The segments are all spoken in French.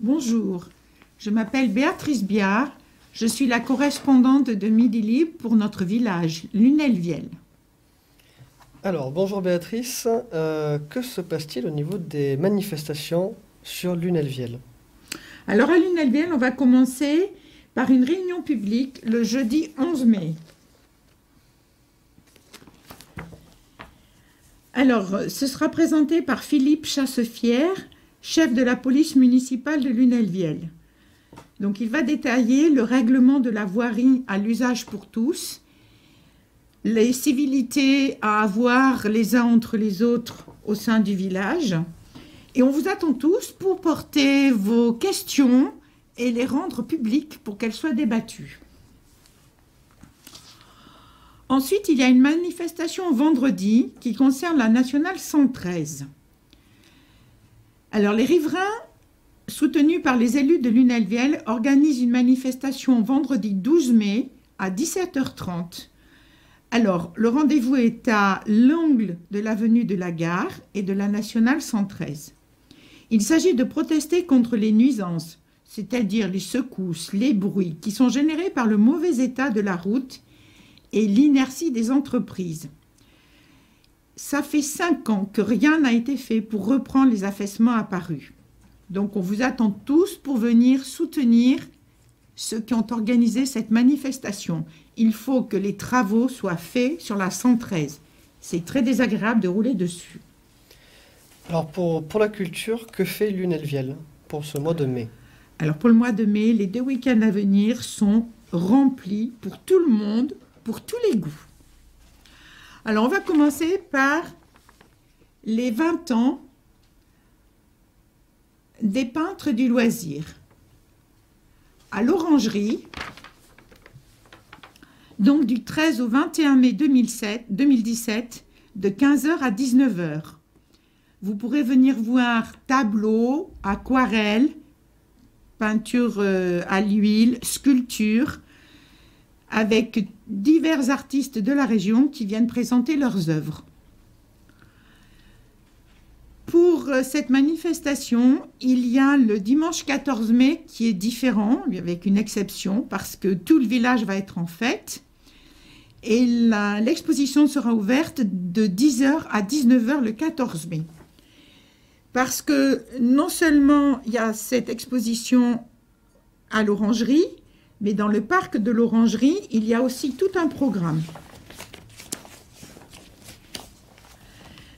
Bonjour, je m'appelle Béatrice Biard, je suis la correspondante de Midi Libre pour notre village, Lunel-Viel. Alors, bonjour Béatrice. Que se passe-t-il au niveau des manifestations sur Lunel-Viel? Alors à Lunel-Viel, on va commencer par une réunion publique le jeudi 11 mai. Alors, ce sera présenté par Philippe Chassefière, chef de la police municipale de Lunel-Viel. Donc, il va détailler le règlement de la voirie à l'usage pour tous, les civilités à avoir les uns entre les autres au sein du village. Et on vous attend tous pour porter vos questions et les rendre publiques pour qu'elles soient débattues. Ensuite, il y a une manifestation vendredi qui concerne la nationale 113. Alors, les riverains, soutenus par les élus de Lunel-Viel, organisent une manifestation vendredi 12 mai à 17h30. Alors, le rendez-vous est à l'angle de l'avenue de la Gare et de la nationale 113. Il s'agit de protester contre les nuisances, c'est-à-dire les secousses, les bruits qui sont générés par le mauvais état de la route et l'inertie des entreprises. Ça fait 5 ans que rien n'a été fait pour reprendre les affaissements apparus. Donc on vous attend tous pour venir soutenir ceux qui ont organisé cette manifestation. Il faut que les travaux soient faits sur la 113. C'est très désagréable de rouler dessus. Alors, pour la culture, que fait Lunel-Viel pour ce mois de mai? Alors pour le mois de mai, les 2 week-ends à venir sont remplis pour tout le monde, pour tous les goûts. Alors, on va commencer par les 20 ans des peintres du loisir. À l'Orangerie, donc du 13 au 21 mai 2017, de 15h à 19h. Vous pourrez venir voir tableaux, aquarelles, peinture à l'huile, sculptures, avec divers artistes de la région qui viennent présenter leurs œuvres. Pour cette manifestation, il y a le dimanche 14 mai qui est différent, avec une exception, parce que tout le village va être en fête. Et l'exposition sera ouverte de 10h à 19h le 14 mai. Parce que non seulement il y a cette exposition à l'Orangerie, mais dans le parc de l'Orangerie, il y a aussi tout un programme.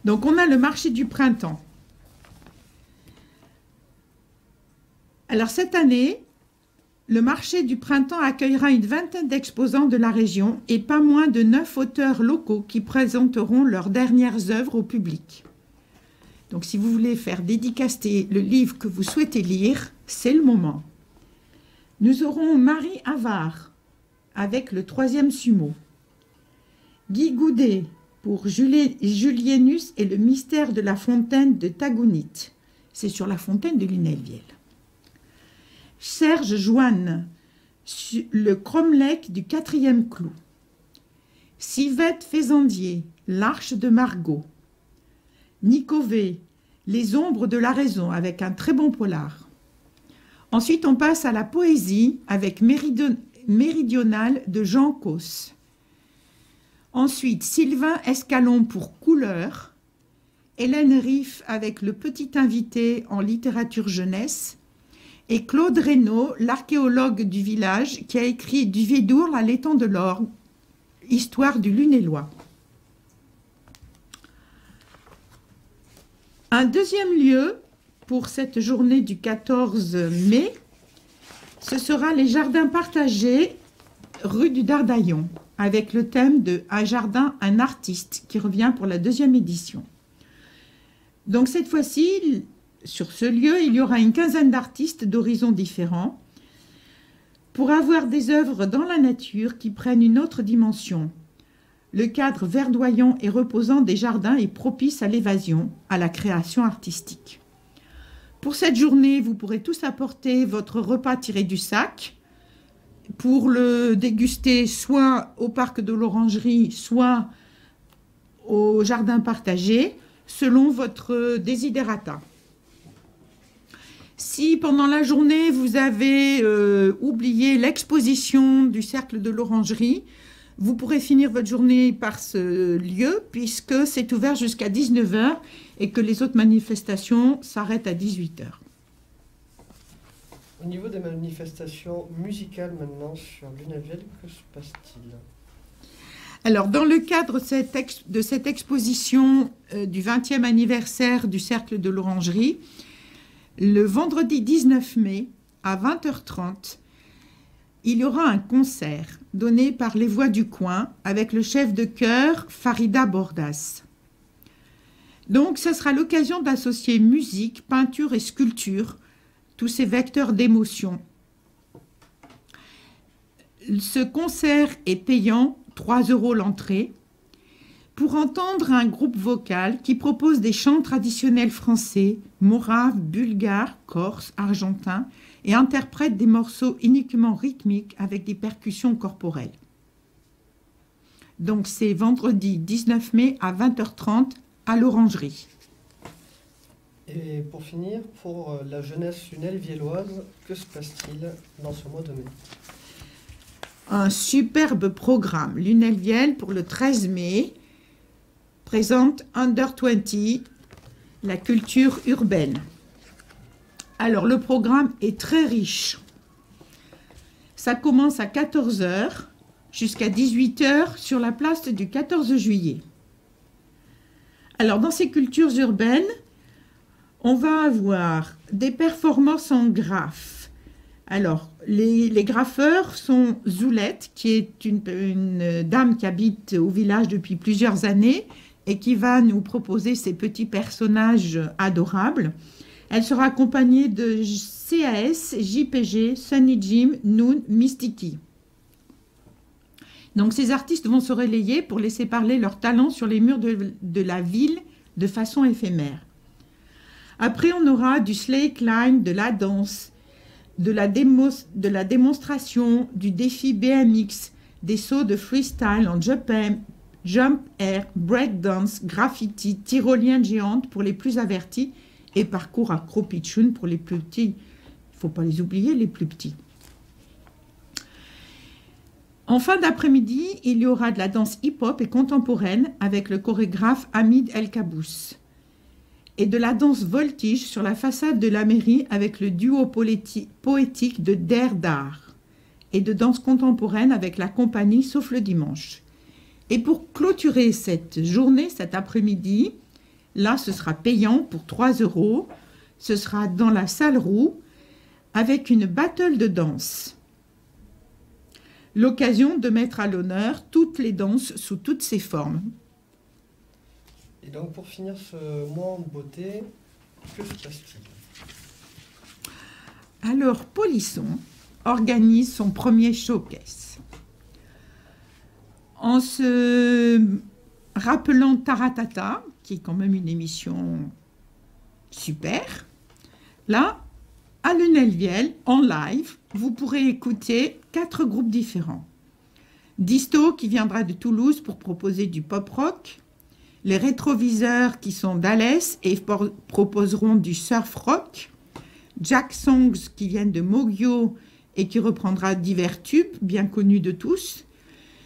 Donc, on a le marché du printemps. Alors, cette année, le marché du printemps accueillera une vingtaine d'exposants de la région et pas moins de 9 auteurs locaux qui présenteront leurs dernières œuvres au public. Donc, si vous voulez faire dédicacer le livre que vous souhaitez lire, c'est le moment. Nous aurons Marie Havard avec le 3e sumo. Guy Goudet pour Julienus et le mystère de la fontaine de Tagounit. C'est sur la fontaine de Lunel-Viel. Serge Joanne, le cromlech du 4e clou. Sivette Faisandier, l'arche de Margot. Nicové, les ombres de la raison, avec un très bon polar. Ensuite, on passe à la poésie avec Méridional de Jean Causse. Ensuite, Sylvain Escalon pour Couleur. Hélène Riff avec Le Petit Invité en littérature jeunesse. Et Claude Reynaud, l'archéologue du village, qui a écrit Du Védour à l'étang de l'Orgue, histoire du Lunélois. Un deuxième lieu pour cette journée du 14 mai, ce sera les jardins partagés rue du Dardaillon, avec le thème de Un jardin, un artiste, qui revient pour la 2e édition. Donc cette fois-ci, sur ce lieu, il y aura une quinzaine d'artistes d'horizons différents pour avoir des œuvres dans la nature qui prennent une autre dimension. Le cadre verdoyant et reposant des jardins est propice à l'évasion, à la création artistique. Pour cette journée, vous pourrez tous apporter votre repas tiré du sac pour le déguster soit au parc de l'Orangerie, soit au jardin partagé, selon votre desiderata. Si pendant la journée, vous avez oublié l'exposition du Cercle de l'Orangerie, vous pourrez finir votre journée par ce lieu puisque c'est ouvert jusqu'à 19 h et que les autres manifestations s'arrêtent à 18 h. Au niveau des manifestations musicales maintenant sur Lunelvielle, que se passe-t-il? Alors, dans le cadre de cette exposition du 20e anniversaire du Cercle de l'Orangerie, le vendredi 19 mai à 20 h 30, il y aura un concert donné par les Voix du Coin avec le chef de chœur Farida Bordas. Donc, ce sera l'occasion d'associer musique, peinture et sculpture, tous ces vecteurs d'émotion. Ce concert est payant, 3 € l'entrée, pour entendre un groupe vocal qui propose des chants traditionnels français, moraves, bulgares, corses, argentins, et interprète des morceaux uniquement rythmiques avec des percussions corporelles. Donc c'est vendredi 19 mai à 20 h 30 à l'Orangerie. Et pour finir, pour la jeunesse lunelvielloise, que se passe-t-il dans ce mois de mai? Un superbe programme. Lunelvielle, pour le 13 mai, présente Under 20, la culture urbaine. Alors, le programme est très riche. Ça commence à 14 h jusqu'à 18 h sur la place du 14 juillet. Alors, dans ces cultures urbaines, on va avoir des performances en graphe. Alors, les graffeurs sont Zoulette, qui est une dame qui habite au village depuis plusieurs années et qui va nous proposer ces petits personnages adorables. Elle sera accompagnée de CAS, JPG, Sunny Jim, Noon, Mystiki. Donc, ces artistes vont se relayer pour laisser parler leurs talents sur les murs de la ville de façon éphémère. Après, on aura du slackline, de la danse, de la démonstration, du défi BMX, des sauts de freestyle en jump air, breakdance, graffiti, tyrolienne géante pour les plus avertis et parcours acro-pitchoun pour les plus petits. Il ne faut pas les oublier, les plus petits. En fin d'après-midi, il y aura de la danse hip-hop et contemporaine avec le chorégraphe Hamid El Kabous et de la danse voltige sur la façade de la mairie avec le duo poétique de Der Dar et de danse contemporaine avec la compagnie Sauf le dimanche. Et pour clôturer cette journée, cet après-midi, là, ce sera payant pour 3 €. Ce sera dans la salle Roux avec une battle de danse. L'occasion de mettre à l'honneur toutes les danses sous toutes ses formes. Et donc, pour finir ce mois en beauté, que se passe-t-il? Alors, Polisson organise son premier showcase. En se rappelant Taratata, qui est quand même une émission super, là, à Lunelvielle, en live, vous pourrez écouter 4 groupes différents. Disto, qui viendra de Toulouse pour proposer du pop-rock, les rétroviseurs qui sont d'Alès et proposeront du surf-rock, Jack Songs qui viennent de Mogyo et qui reprendra divers tubes bien connus de tous,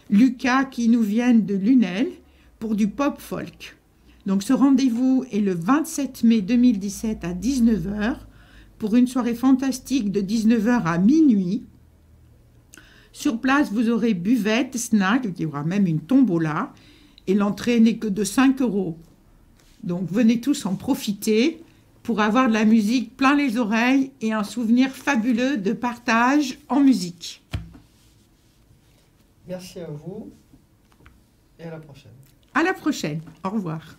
Lucas qui nous viennent de Lunel pour du pop-folk. Donc ce rendez-vous est le 27 mai 2017 à 19 h pour une soirée fantastique de 19 h à minuit. Sur place, vous aurez buvette, snack, il y aura même une tombola, et l'entrée n'est que de 5 €. Donc venez tous en profiter pour avoir de la musique plein les oreilles et un souvenir fabuleux de partage en musique. Merci à vous et à la prochaine. À la prochaine. Au revoir.